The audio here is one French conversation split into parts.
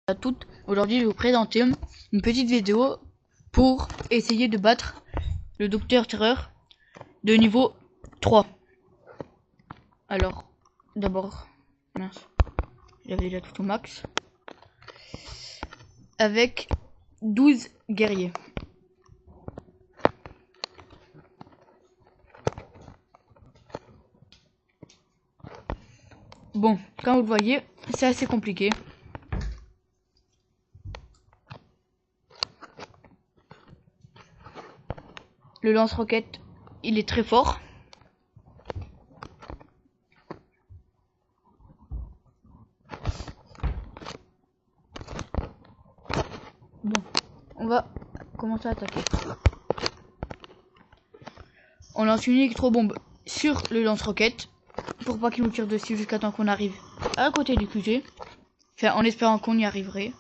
À toutes, aujourd'hui je vais vous présenter une petite vidéo pour essayer de battre le Docteur Terreur de niveau 3. Alors, d'abord, mince, j'avais déjà tout au max, avec 12 guerriers. Bon, comme vous le voyez, c'est assez compliqué. Le lance-roquette, il est très fort. Bon, on va commencer à attaquer. On lance une électrobombe sur le lance-roquette pour pas qu'il nous tire dessus jusqu'à temps qu'on arrive à côté du QG. Enfin, en espérant qu'on y arriverait.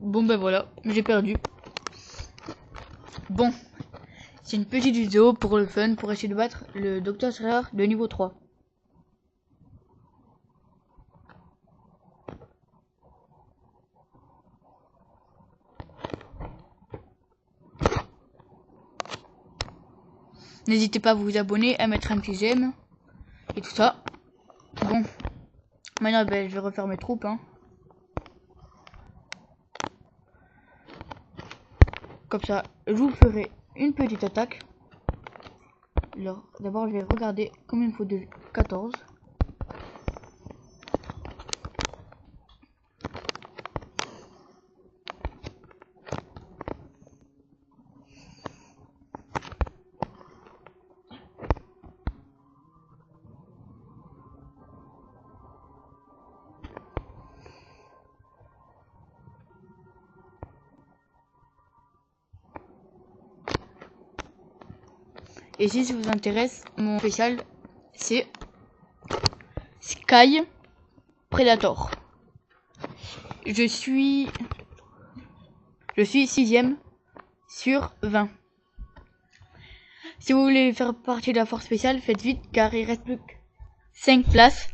Bon ben voilà, j'ai perdu. Bon, c'est une petite vidéo pour le fun, pour essayer de battre le Docteur Terreur de niveau 3. N'hésitez pas à vous abonner, à mettre un petit j'aime et tout ça. Bon, maintenant ben, je vais refaire mes troupes. Comme ça, je vous ferai une petite attaque. Alors, d'abord, je vais regarder combien il faut de 14. Et si ça vous intéresse, mon spécial, c'est Sky Predator. Je suis 6ème sur 20. Si vous voulez faire partie de la force spéciale, faites vite car il reste plus que 5 places.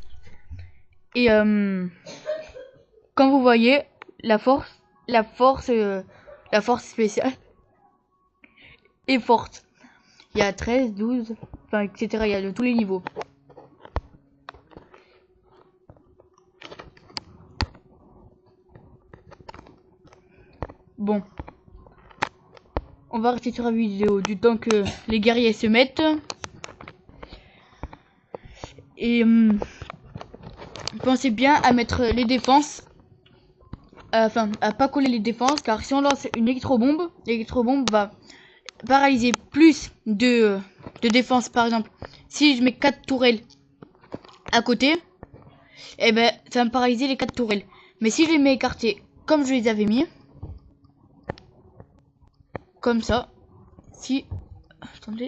Et comme vous voyez, la force spéciale est forte. Il y a 13, 12, enfin etc. Il y a de tous les niveaux. Bon. On va rester sur la vidéo du temps que les guerriers se mettent. Et pensez bien à mettre les défenses. Enfin, à pas coller les défenses. Car si on lance une électrobombe, l'électrobombe va paralyser plus de défense. Par exemple, si je mets 4 tourelles à côté, et ben ça va me paralyser les 4 tourelles. Mais si je les mets écartées comme je les avais mis, comme ça, si je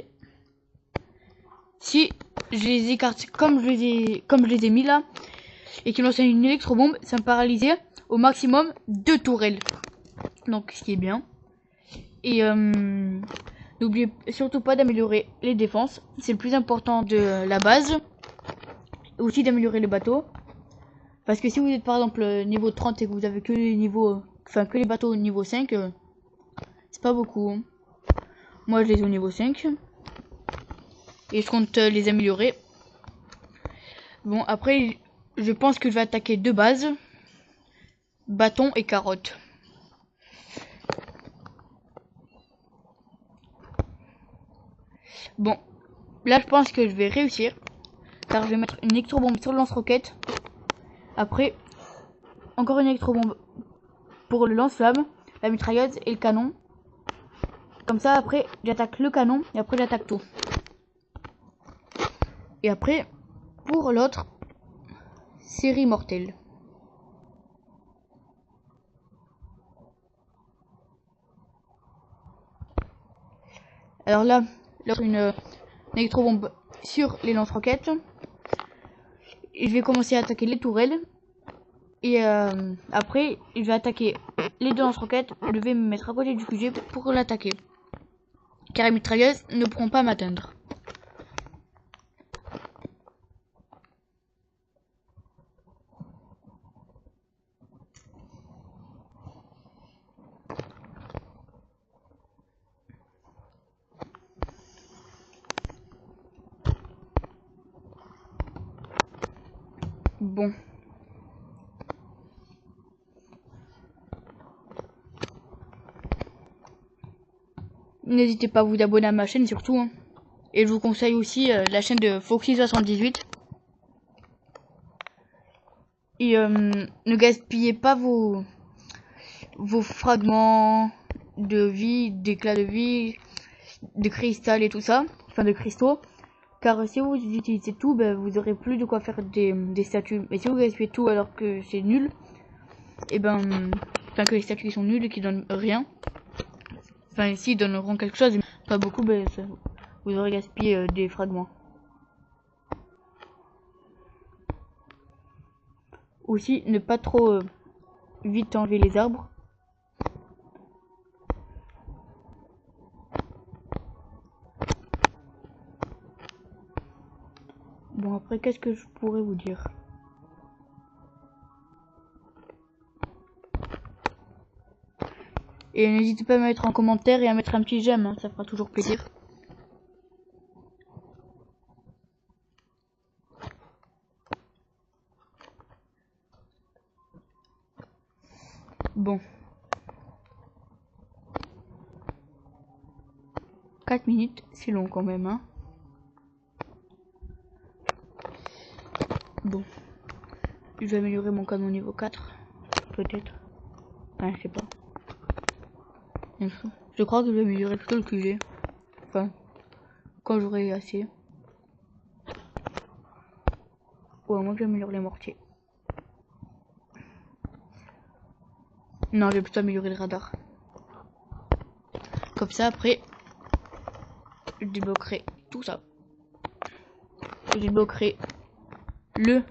les écarte comme je les ai mis là, et qu'ils lancent une électrobombe, ça me paralysait au maximum 2 tourelles. Donc ce qui est bien. Et n'oubliez surtout pas d'améliorer les défenses, c'est le plus important de la base. Aussi d'améliorer les bateaux, parce que si vous êtes par exemple niveau 30 et que vous avez que les niveaux, que les bateaux au niveau 5, c'est pas beaucoup. Moi je les ai au niveau 5 et je compte les améliorer. Bon, après je pense que je vais attaquer deux bases, bâton et carotte. Bon, là je pense que je vais réussir, car je vais mettre une électrobombe sur le lance-roquette. Après, encore une électrobombe pour le lance-flamme, la mitrailleuse et le canon. Comme ça, après, j'attaque le canon et après, j'attaque tout. Et après, pour l'autre, série mortelle. Alors là, une électrobombe sur les lance-roquettes. Je vais commencer à attaquer les tourelles. Et après, je vais attaquer les deux lance-roquettes. Je vais me mettre à côté du QG pour l'attaquer. Car les mitrailleuses ne pourront pas m'atteindre. Bon. N'hésitez pas à vous abonner à ma chaîne surtout. Hein. Et je vous conseille aussi la chaîne de Foxy78. Et ne gaspillez pas vos fragments de vie, d'éclats de vie, de cristal et tout ça. Enfin de cristaux. Car si vous utilisez tout, ben, vous aurez plus de quoi faire des statues. Mais si vous gaspillez tout alors que c'est nul, et ben, enfin que les statues sont nulles et qui donnent rien. Enfin ici ils donneront quelque chose, mais pas beaucoup, ben, ça, vous aurez gaspillé des fragments. Aussi, ne pas trop vite enlever les arbres. Bon, après, qu'est-ce que je pourrais vous dire? Et n'hésitez pas à mettre en commentaire et à mettre un petit j'aime, hein, ça fera toujours plaisir. Bon. 4 minutes, c'est long quand même, hein. Bon. Je vais améliorer mon canon niveau 4. Peut-être. Enfin, je sais pas. Je crois que je vais améliorer plutôt le QG. Enfin, quand j'aurai assez. Ouais, moi j'améliore les mortiers. Non, je vais plutôt améliorer le radar. Comme ça, après, je débloquerai tout ça. Je débloquerai le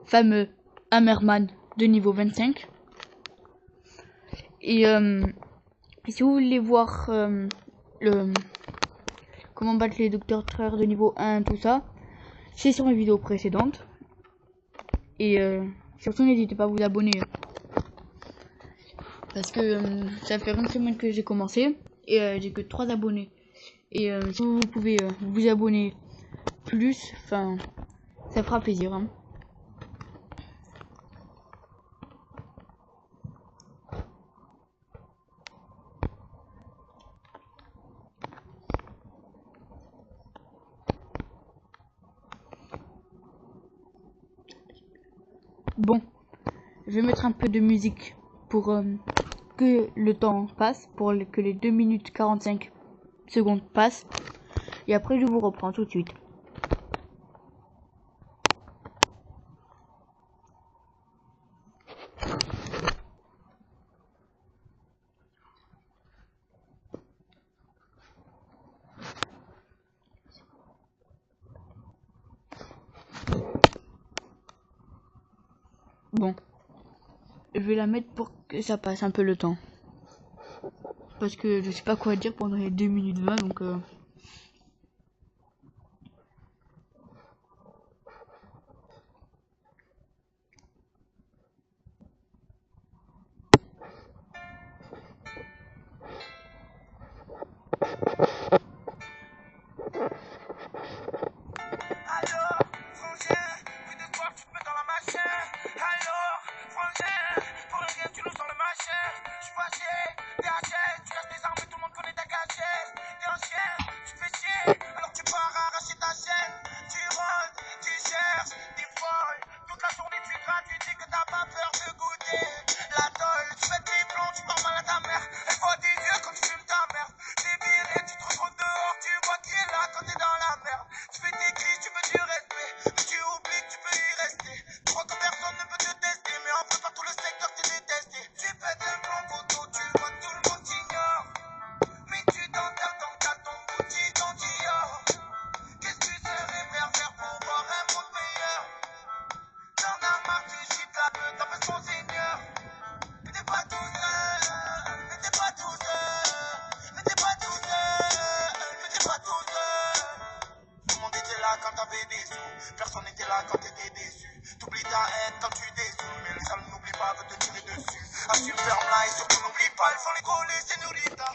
fameux Hammerman de niveau 25. Et si vous voulez voir comment battre les docteurs Treur de niveau 1, tout ça, c'est sur mes vidéos précédentes. Et surtout n'hésitez pas à vous abonner. Parce que ça fait une semaine que j'ai commencé et j'ai que 3 abonnés. Et si vous pouvez vous abonner plus, enfin, ça fera plaisir. Hein. Bon, je vais mettre un peu de musique pour que le temps passe, pour que les 2 minutes 45 secondes passent. Et après, je vous reprends tout de suite. Bon, je vais la mettre pour que ça passe un peu le temps. Parce que je sais pas quoi dire pendant les 2 minutes 20, donc quand t'avais des sous, personne n'était là quand t'étais déçu. T'oublies ta haine quand tu déçus, mais les salles n'oublient pas de te tirer dessus. Assume ferme là et surtout n'oublie pas, ils font les coller, c'est nous l'État.